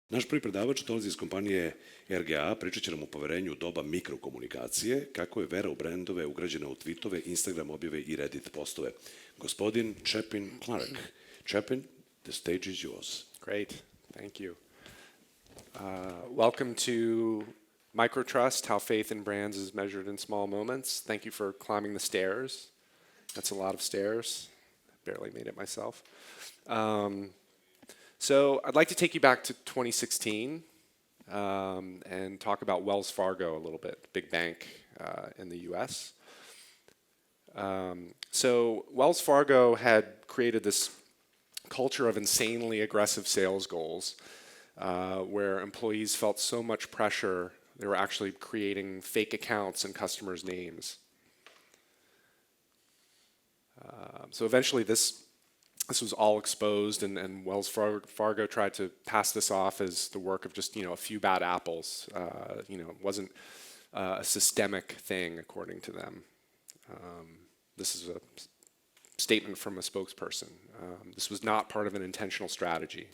Naš prvi predavač dolazi iz kompanije RGA, pričat će nam o poverenju u doba mikrokomunikacije, kako je vera u brendove ugrađena u tweetove, Instagram objave I Reddit postove. Gospodin Chapin Clark. Chapin, the stage is yours. Great, thank you. Welcome to Microtrust, How Faith in Brands is Measured in Small Moments. Thank you for climbing the stairs. That's a lot of stairs. I barely made it myself. So I'd like to take you back to 2016 and talk about Wells Fargo a little bit, big bank in the US. So Wells Fargo had created this culture of insanely aggressive sales goals where employees felt so much pressure, they were actually creating fake accounts in customers' names. So eventually this was all exposed, and Wells Fargo tried to pass this off as the work of just a few bad apples. It wasn't a systemic thing according to them. This is a statement from a spokesperson. This was not part of an intentional strategy.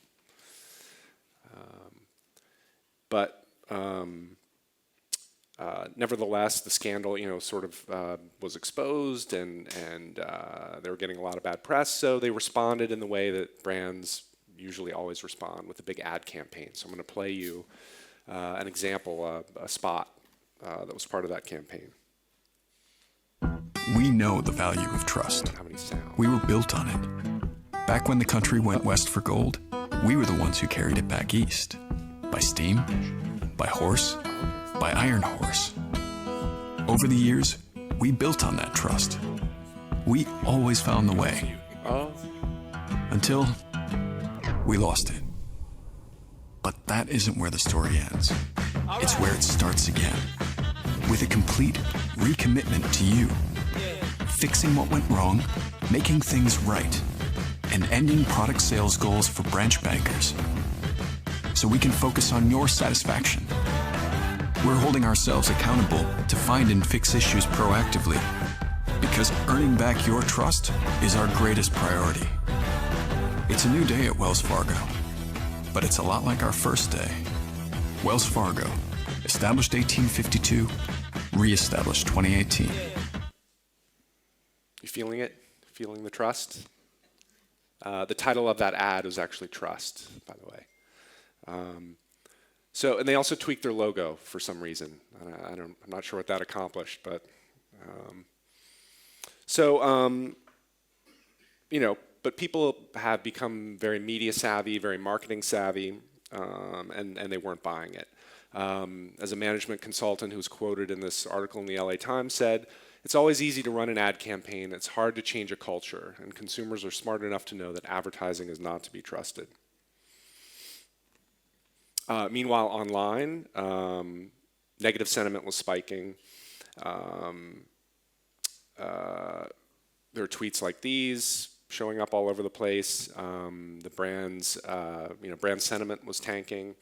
Nevertheless, the scandal, was exposed, and they were getting a lot of bad press. So they responded in the way that brands usually always respond, with a big ad campaign. So I'm going to play you an example, a spot that was part of that campaign. We know the value of trust. We were built on it. Back when the country went west for gold, we were the ones who carried it back east. By steam, by horse, by iron horse. Over the years, we built on that trust. We always found the way. Until we lost it. But that isn't where the story ends. It's where it starts again. With a complete recommitment to you. Fixing what went wrong, making things right, and ending product sales goals for branch bankers. So we can focus on your satisfaction. We're holding ourselves accountable to find and fix issues proactively, because earning back your trust is our greatest priority. It's a new day at Wells Fargo, but it's a lot like our first day. Wells Fargo, established 1852, re-established 2018. You feeling it? Feeling the trust? The title of that ad was actually Trust, by the way. And they also tweaked their logo for some reason. I'm not sure what that accomplished, but but people have become very media savvy, very marketing savvy, and they weren't buying it. As a management consultant who was quoted in this article in the LA Times said, "It's always easy to run an ad campaign. It's hard to change a culture, and consumers are smart enough to know that advertising is not to be trusted." Meanwhile, online, negative sentiment was spiking. There are tweets like these showing up all over the place. The brand sentiment was tanking.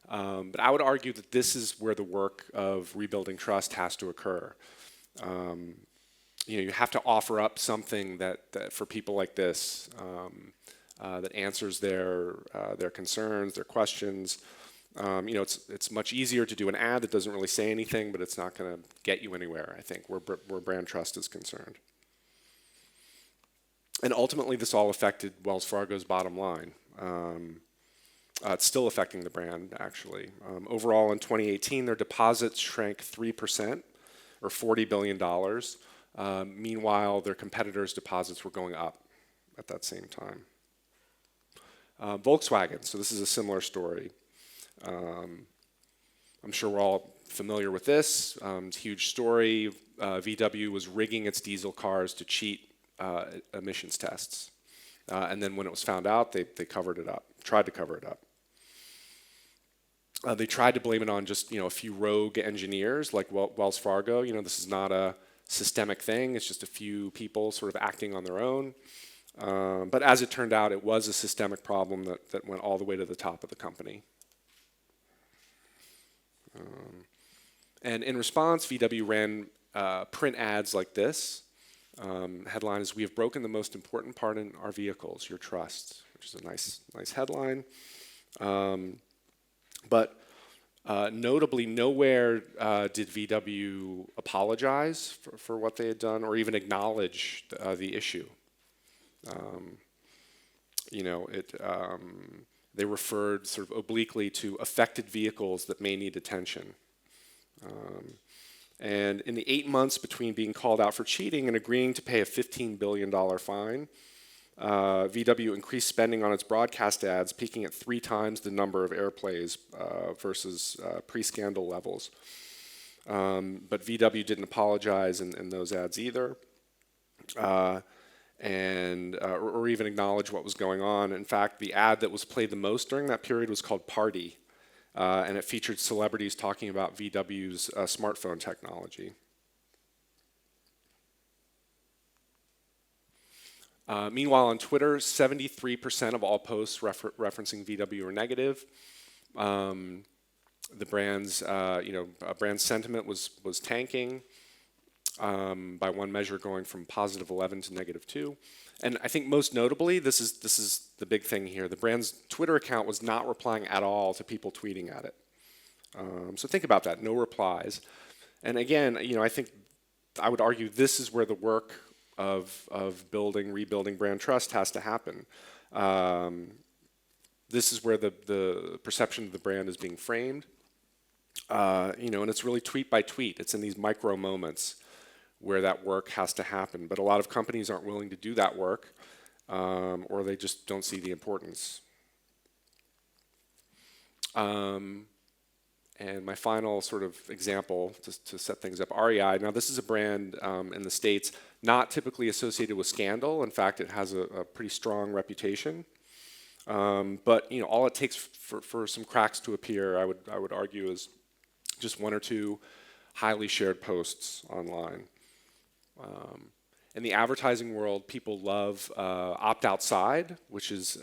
But I would argue that this is where the work of rebuilding trust has to occur. You have to offer up something that for people like this that answers their concerns, their questions. It's much easier to do an ad that doesn't really say anything, but it's not going to get you anywhere, I think, where brand trust is concerned. And ultimately, this all affected Wells Fargo's bottom line. It's still affecting the brand, actually. Overall, in 2018, their deposits shrank 3%, or $40 billion. Meanwhile, their competitors' deposits were going up at that same time. Volkswagen, so this is a similar story. I'm sure we're all familiar with this. It's a huge story. VW was rigging its diesel cars to cheat emissions tests. And then when it was found out, they covered it up, tried to cover it up. They tried to blame it on just a few rogue engineers like Wells Fargo. This is not a systemic thing. It's just a few people sort of acting on their own. But as it turned out, it was a systemic problem that went all the way to the top of the company. And in response, VW ran print ads like this. Headline is, "We have broken the most important part in our vehicles, your trust," which is a nice headline. But notably, nowhere did VW apologize for what they had done or even acknowledge the issue. They referred sort of obliquely to affected vehicles that may need attention. And in the 8 months between being called out for cheating and agreeing to pay a $15 billion fine, VW increased spending on its broadcast ads, peaking at 3 times the number of airplays versus pre-scandal levels. But VW didn't apologize in those ads either, or even acknowledge what was going on. In fact, the ad that was played the most during that period was called Party, and it featured celebrities talking about VW's smartphone technology. Meanwhile, on Twitter, 73% of all posts referencing VW are negative. The brand's, brand sentiment was tanking by one measure, going from positive 11 to negative 2. And I think most notably, this is the big thing here. The brand's Twitter account was not replying at all to people tweeting at it. So think about that. No replies. And again, I think I would argue this is where the work of rebuilding brand trust has to happen. This is where the perception of the brand is being framed. And it's really tweet by tweet. It's in these micro moments where that work has to happen. But a lot of companies aren't willing to do that work, or they just don't see the importance. And my final sort of example to set things up, REI. Now this is a brand in the States not typically associated with scandal. In fact, it has a pretty strong reputation. But all it takes for some cracks to appear, I would argue, is just 1 or 2 highly shared posts online. In the advertising world, people love Opt Outside, which is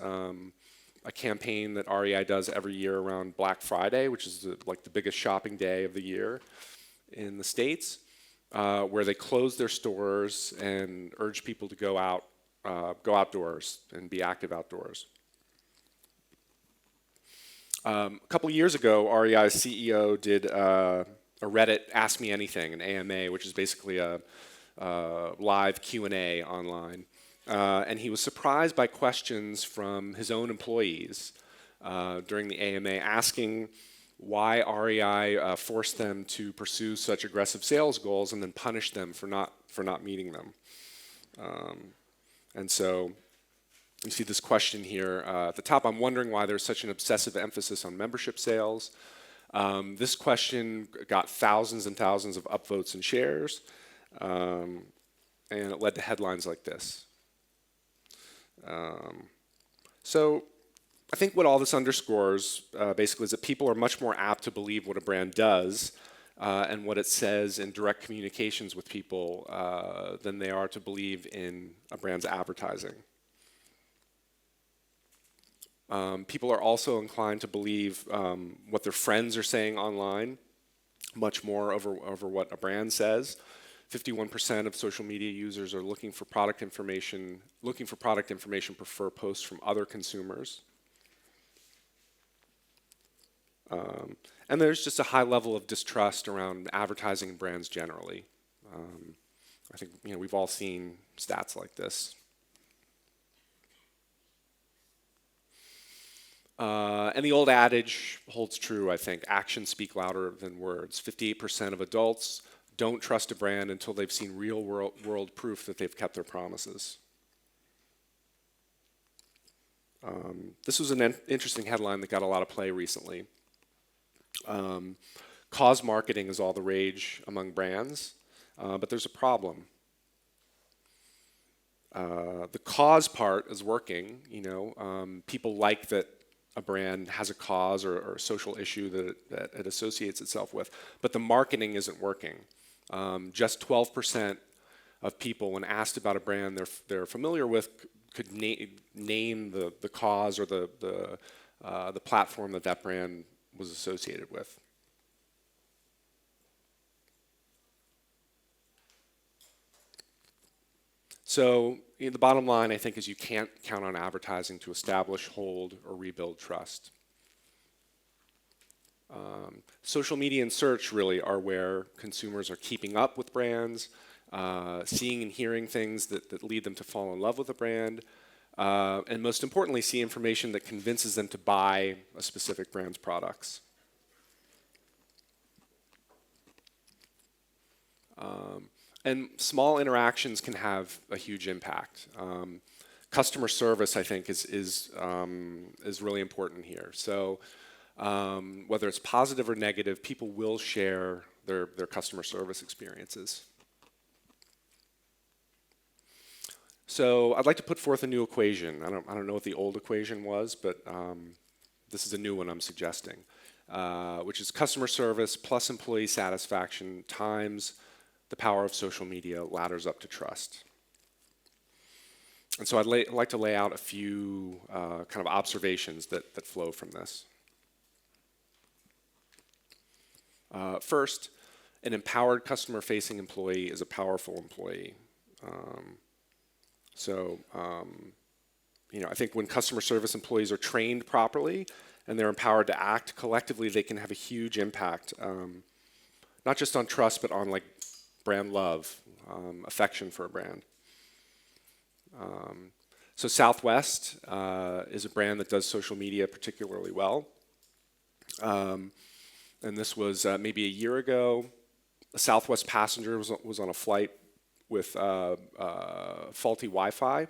a campaign that REI does every year around Black Friday, which is like the biggest shopping day of the year in the States, where they close their stores and urge people to go outdoors and be active outdoors. A couple years ago, REI's CEO did a Reddit Ask Me Anything, an AMA, which is basically a live Q&A online. And he was surprised by questions from his own employees during the AMA asking why REI forced them to pursue such aggressive sales goals and then punished them for not meeting them. And so you see this question here at the top. I'm wondering why there's such an obsessive emphasis on membership sales. This question got thousands and thousands of upvotes and shares, and it led to headlines like this. So I think what all this underscores basically is that people are much more apt to believe what a brand does and what it says in direct communications with people than they are to believe in a brand's advertising. People are also inclined to believe what their friends are saying online much more over what a brand says. 51% of social media users are looking for product information prefer posts from other consumers. And there's just a high level of distrust around advertising and brands generally. I think we've all seen stats like this. And the old adage holds true, I think. Actions speak louder than words. 58% of adults don't trust a brand until they've seen real world proof that they've kept their promises. This was an interesting headline that got a lot of play recently. Cause marketing is all the rage among brands, but there's a problem. The cause part is working. People like that a brand has a cause or a social issue that it associates itself with, but the marketing isn't working. Just 12% of people, when asked about a brand they're familiar with, could name the cause or the platform that brand was associated with. So the bottom line, I think, is you can't count on advertising to establish, hold, or rebuild trust. Social media and search really are where consumers are keeping up with brands, seeing and hearing things that lead them to fall in love with a brand, and most importantly, see information that convinces them to buy a specific brand's products. And small interactions can have a huge impact. Customer service, I think, is really important here. So whether it's positive or negative, people will share their customer service experiences. So I'd like to put forth a new equation. I don't know what the old equation was, but this is a new one I'm suggesting, which is customer service plus employee satisfaction times the power of social media ladders up to trust. And so I'd like to lay out a few kind of observations that flow from this. First, an empowered customer-facing employee is a powerful employee. I think when customer service employees are trained properly and they're empowered to act collectively, they can have a huge impact, not just on trust, but on like brand love, affection for a brand. So Southwest is a brand that does social media particularly well. And this was maybe a year ago. A Southwest passenger was on a flight with faulty Wi-Fi.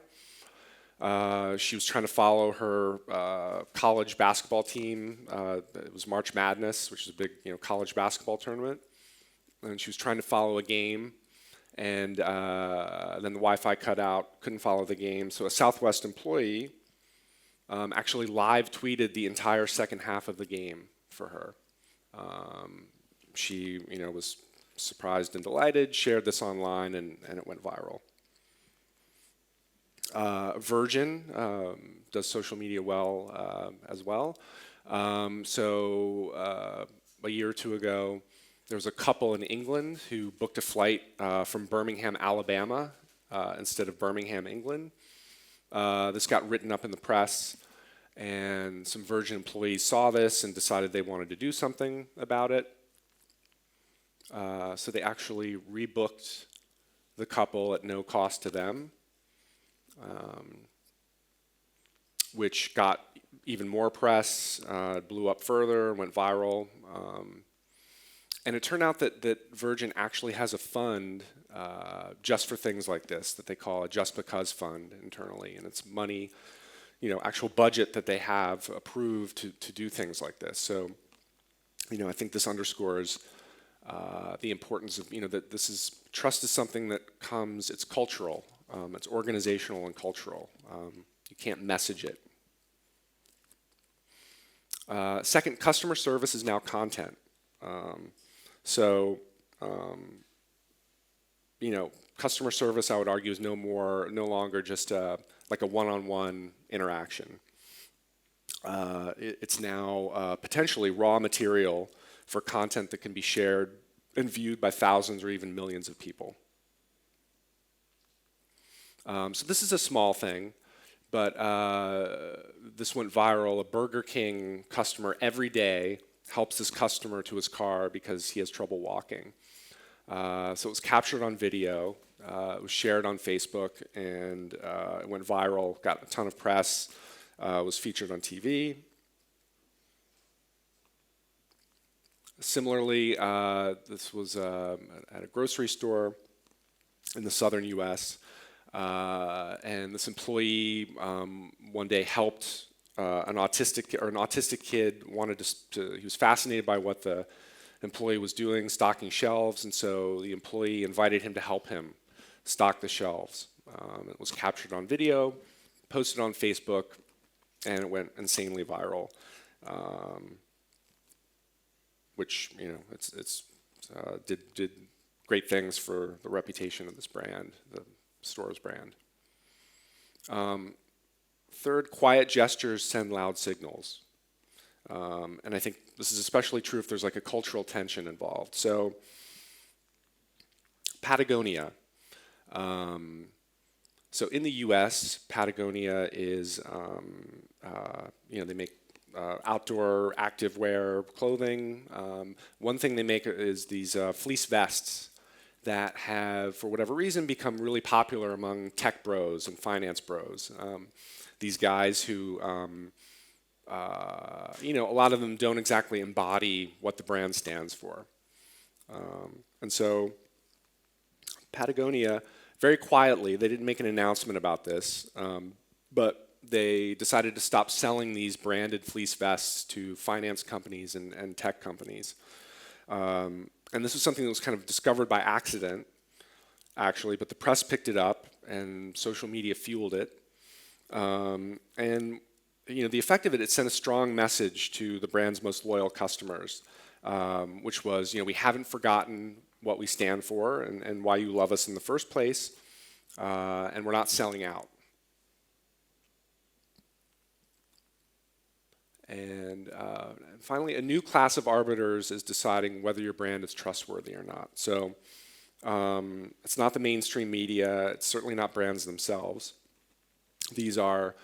She was trying to follow her college basketball team. It was March Madness, which is a big college basketball tournament. And she was trying to follow a game. And then the Wi-Fi cut out, couldn't follow the game. So a Southwest employee actually live tweeted the entire second half of the game for her. She was surprised and delighted, shared this online, and it went viral. Virgin does social media well as well. So a year or two ago, there was a couple in England who booked a flight from Birmingham, Alabama, instead of Birmingham, England. This got written up in the press, and some Virgin employees saw this and decided they wanted to do something about it. So they actually rebooked the couple at no cost to them, which got even more press, blew up further, went viral. And it turned out that Virgin actually has a fund just for things like this that they call a Just Because fund internally. And it's money, actual budget that they have approved to do things like this. So, I think this underscores the importance of, that trust is something that comes, it's cultural, it's organizational and cultural. You can't message it. Second, customer service is now content. Customer service, I would argue, is no longer just like a one-on-one interaction. It's now potentially raw material for content that can be shared and viewed by thousands or even millions of people. So this is a small thing, but this went viral. A Burger King customer every day helps his customer to his car because he has trouble walking. So it was captured on video, it was shared on Facebook, and it went viral, got a ton of press, was featured on TV. Similarly, this was at a grocery store in the southern US, and this employee one day helped an autistic kid. He was fascinated by what the employee was doing, stocking shelves, and so the employee invited him to help him stock the shelves. It was captured on video, posted on Facebook, and it went insanely viral. Which did great things for the reputation of this brand, the store's brand. Third, quiet gestures send loud signals. And I think this is especially true if there's like a cultural tension involved. So Patagonia. So in the US, Patagonia is, they make outdoor activewear clothing. One thing they make is these fleece vests that have, for whatever reason, become really popular among tech bros and finance bros. These guys who, a lot of them don't exactly embody what the brand stands for. And so Patagonia, very quietly, they didn't make an announcement about this, but they decided to stop selling these branded fleece vests to finance companies and tech companies. And this was something that was kind of discovered by accident, actually, but the press picked it up and social media fueled it. And the effect of it, it sent a strong message to the brand's most loyal customers, which was, we haven't forgotten what we stand for and why you love us in the first place, and we're not selling out. And finally, a new class of arbiters is deciding whether your brand is trustworthy or not. So it's not the mainstream media. It's certainly not brands themselves. These are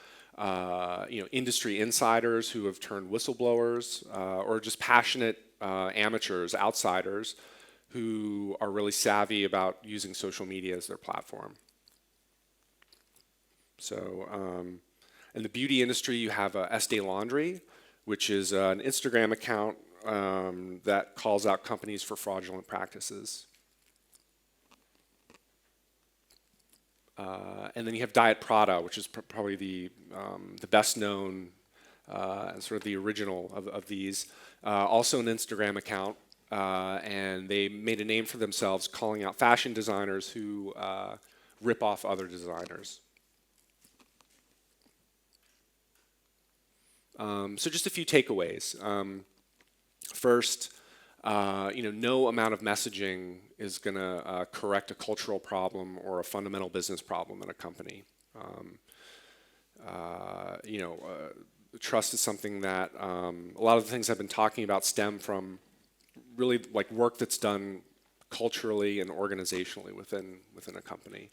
industry insiders who have turned whistleblowers, or just passionate amateurs, outsiders, who are really savvy about using social media as their platform. So in the beauty industry, you have Estee Laundry, which is an Instagram account that calls out companies for fraudulent practices. And then you have Diet Prada, which is probably the best known and sort of the original of these. Also an Instagram account, and they made a name for themselves calling out fashion designers who rip off other designers. So just a few takeaways. First, no amount of messaging is going to correct a cultural problem or a fundamental business problem in a company. Trust is something that a lot of the things I've been talking about stem from really like work that's done culturally and organizationally within a company.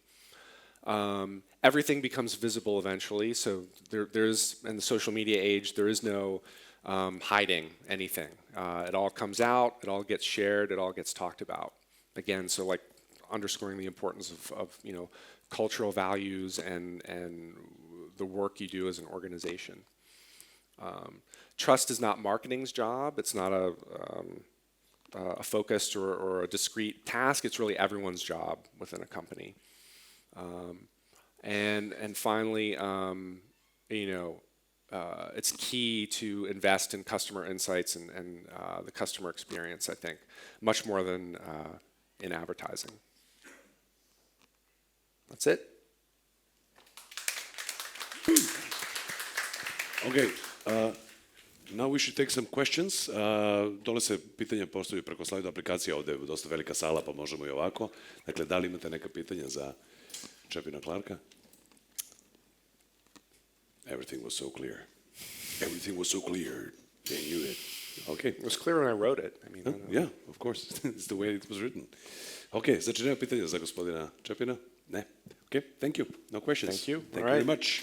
Everything becomes visible eventually, so there's, in the social media age, there is no hiding anything. It all comes out, it all gets shared, it all gets talked about. Again, so like underscoring the importance of cultural values and the work you do as an organization. Trust is not marketing's job. It's not a focused or a discrete task. It's really everyone's job within a company. And finally, it's key to invest in customer insights and the customer experience, I think, much more than in advertising. That's it. Okay, now we should take some questions. Dole se pitanja postavljaju preko slajda aplikacije, ovdje je dosta velika sala pa možemo i ovako. Dakle, da li imate neka pitanja za Chapina Clarka? Everything was so clear. Everything was so clear. They knew it. Okay. It was clear when I wrote it. I mean, Yeah, of course. It's the way it was written. Okay, znači nema pitanja za gospodina Chapina? Ne. Okay, thank you. No questions. Thank you. Thank you very much.